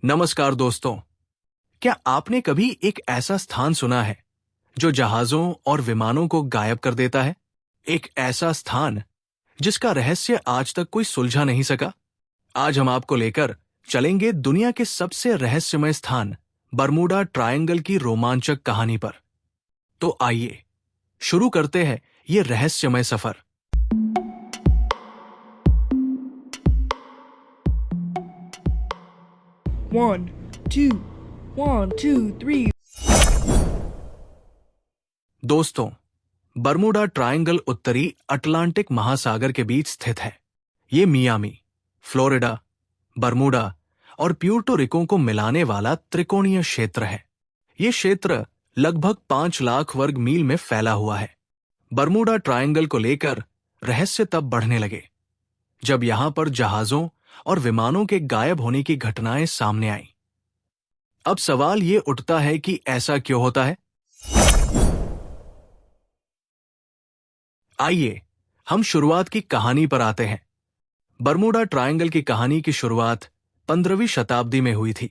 नमस्कार दोस्तों। क्या आपने कभी एक ऐसा स्थान सुना है जो जहाजों और विमानों को गायब कर देता है? एक ऐसा स्थान जिसका रहस्य आज तक कोई सुलझा नहीं सका। आज हम आपको लेकर चलेंगे दुनिया के सबसे रहस्यमय स्थान बरमूडा ट्रायंगल की रोमांचक कहानी पर। तो आइए शुरू करते हैं ये रहस्यमय सफर। One, two, 1, 2, 3. दोस्तों, बरमूडा ट्रायंगल उत्तरी अटलांटिक महासागर के बीच स्थित है। ये मियामी, फ्लोरिडा, बरमूडा और प्यूर्टो रिको को मिलाने वाला त्रिकोणीय क्षेत्र है। ये क्षेत्र लगभग 5 लाख वर्ग मील में फैला हुआ है। बरमूडा ट्रायंगल को लेकर रहस्य तब बढ़ने लगे जब यहां पर जहाजों और विमानों के गायब होने की घटनाएं सामने आईं। अब सवाल ये उठता है कि ऐसा क्यों होता है? आइए हम शुरुआत की कहानी पर आते हैं। बरमूडा ट्रायंगल की कहानी की शुरुआत 15वीं शताब्दी में हुई थी,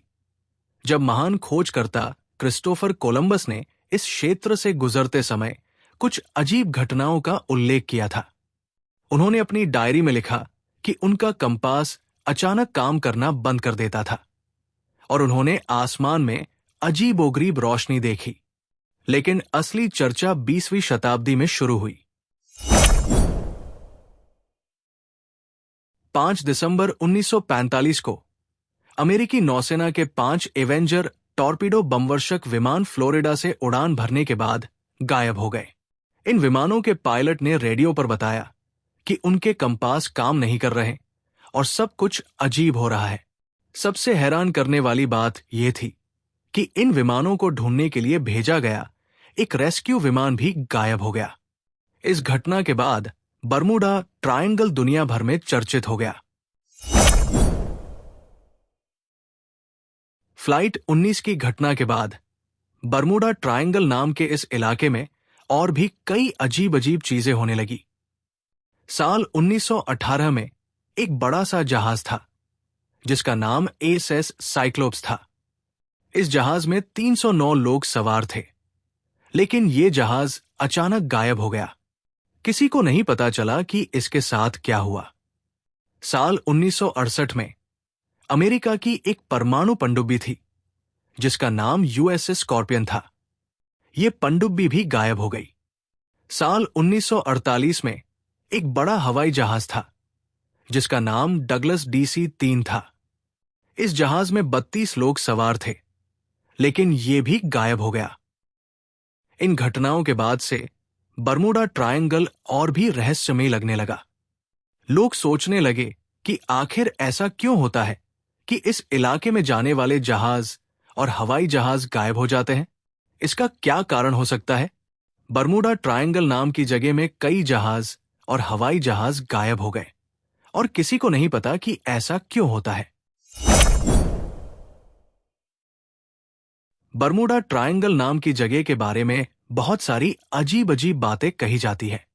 जब महान खोजकर्ता क्रिस्टोफर कोलंबस ने इस क्षेत्र से गुजरते समय कुछ अजीब घटनाओं का उल्लेख किया था। उन्होंने अपनी डायरी में लिखा कि उनका कंपास अचानक काम करना बंद कर देता था और उन्होंने आसमान में अजीबोगरीब रोशनी देखी। लेकिन असली चर्चा 20वीं शताब्दी में शुरू हुई। 5 दिसंबर 1945 को अमेरिकी नौसेना के 5 एवेंजर टॉर्पीडो बमवर्षक विमान फ्लोरिडा से उड़ान भरने के बाद गायब हो गए। इन विमानों के पायलट ने रेडियो पर बताया कि उनके कंपास काम नहीं कर रहे और सब कुछ अजीब हो रहा है। सबसे हैरान करने वाली बात यह थी कि इन विमानों को ढूंढने के लिए भेजा गया एक रेस्क्यू विमान भी गायब हो गया। इस घटना के बाद बरमूडा ट्रायंगल दुनिया भर में चर्चित हो गया। फ्लाइट 19 की घटना के बाद बरमूडा ट्रायंगल नाम के इस इलाके में और भी कई अजीब अजीब चीजें होने लगी। साल 1918 में एक बड़ा सा जहाज था जिसका नाम एसएस साइक्लोप्स था। इस जहाज में 309 लोग सवार थे, लेकिन ये जहाज अचानक गायब हो गया। किसी को नहीं पता चला कि इसके साथ क्या हुआ। साल 1968 में अमेरिका की एक परमाणु पनडुब्बी थी जिसका नाम यूएसएस स्कॉर्पियन था। यह पनडुब्बी भी गायब हो गई। साल 1948 में एक बड़ा हवाई जहाज था जिसका नाम डगलस DC-3 था। इस जहाज में 32 लोग सवार थे, लेकिन यह भी गायब हो गया। इन घटनाओं के बाद से बरमूडा ट्रायंगल और भी रहस्यमय लगने लगा। लोग सोचने लगे कि आखिर ऐसा क्यों होता है कि इस इलाके में जाने वाले जहाज और हवाई जहाज गायब हो जाते हैं। इसका क्या कारण हो सकता है? बरमूडा ट्रायंगल नाम की जगह में कई जहाज और हवाई जहाज गायब हो गए और किसी को नहीं पता कि ऐसा क्यों होता है। बरमूडा ट्रायंगल नाम की जगह के बारे में बहुत सारी अजीब अजीब बातें कही जाती है।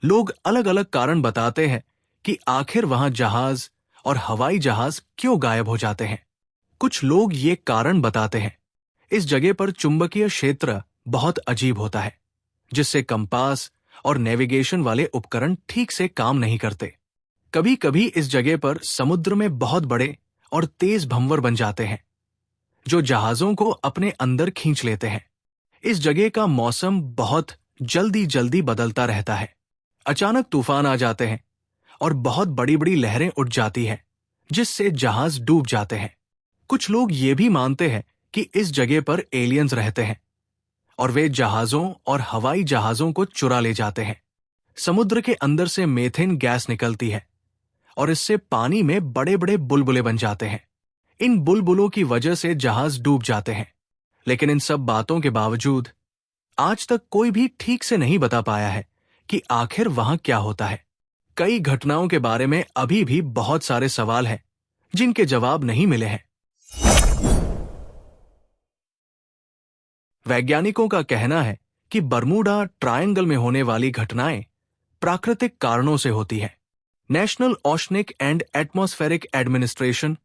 लोग अलग अलग कारण बताते हैं कि आखिर वहां जहाज और हवाई जहाज क्यों गायब हो जाते हैं। कुछ लोग ये कारण बताते हैं, इस जगह पर चुंबकीय क्षेत्र बहुत अजीब होता है, जिससे कंपास और नेविगेशन वाले उपकरण ठीक से काम नहीं करते। कभी कभी इस जगह पर समुद्र में बहुत बड़े और तेज भंवर बन जाते हैं जो जहाजों को अपने अंदर खींच लेते हैं। इस जगह का मौसम बहुत जल्दी जल्दी बदलता रहता है। अचानक तूफान आ जाते हैं और बहुत बड़ी बड़ी लहरें उठ जाती हैं जिससे जहाज डूब जाते हैं। कुछ लोग ये भी मानते हैं कि इस जगह पर एलियंस रहते हैं और वे जहाजों और हवाई जहाजों को चुरा ले जाते हैं। समुद्र के अंदर से मीथेन गैस निकलती है और इससे पानी में बड़े बड़े बुलबुले बन जाते हैं। इन बुलबुलों की वजह से जहाज डूब जाते हैं। लेकिन इन सब बातों के बावजूद आज तक कोई भी ठीक से नहीं बता पाया है कि आखिर वहां क्या होता है। कई घटनाओं के बारे में अभी भी बहुत सारे सवाल हैं जिनके जवाब नहीं मिले हैं। वैज्ञानिकों का कहना है कि बरमूडा ट्रायंगल में होने वाली घटनाएं प्राकृतिक कारणों से होती हैं। National oceanic and atmospheric administration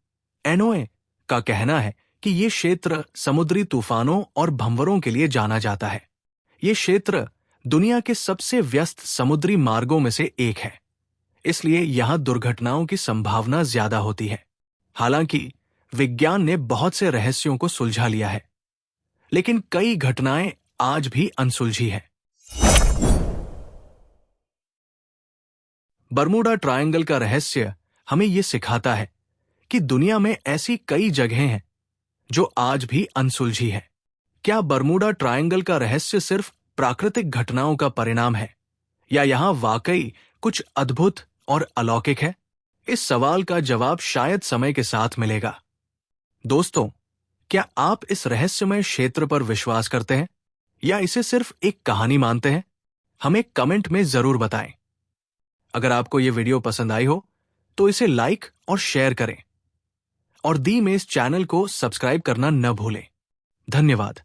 NOAA का कहना है कि ये क्षेत्र समुद्री तूफानों और भंवरों के लिए जाना जाता है। ये क्षेत्र दुनिया के सबसे व्यस्त समुद्री मार्गों में से एक है, इसलिए यहां दुर्घटनाओं की संभावना ज्यादा होती है। हालांकि विज्ञान ने बहुत से रहस्यों को सुलझा लिया है, लेकिन कई घटनाएं आज भी अनसुलझी हैं। बरमूडा ट्रायंगल का रहस्य हमें यह सिखाता है कि दुनिया में ऐसी कई जगहें हैं जो आज भी अनसुलझी हैं। क्या बरमूडा ट्रायंगल का रहस्य सिर्फ प्राकृतिक घटनाओं का परिणाम है, या यहां वाकई कुछ अद्भुत और अलौकिक है? इस सवाल का जवाब शायद समय के साथ मिलेगा। दोस्तों, क्या आप इस रहस्यमय क्षेत्र पर विश्वास करते हैं या इसे सिर्फ एक कहानी मानते हैं? हमें कमेंट में जरूर बताएं। अगर आपको यह वीडियो पसंद आई हो तो इसे लाइक और शेयर करें, और दी में इस चैनल को सब्सक्राइब करना न भूलें। धन्यवाद।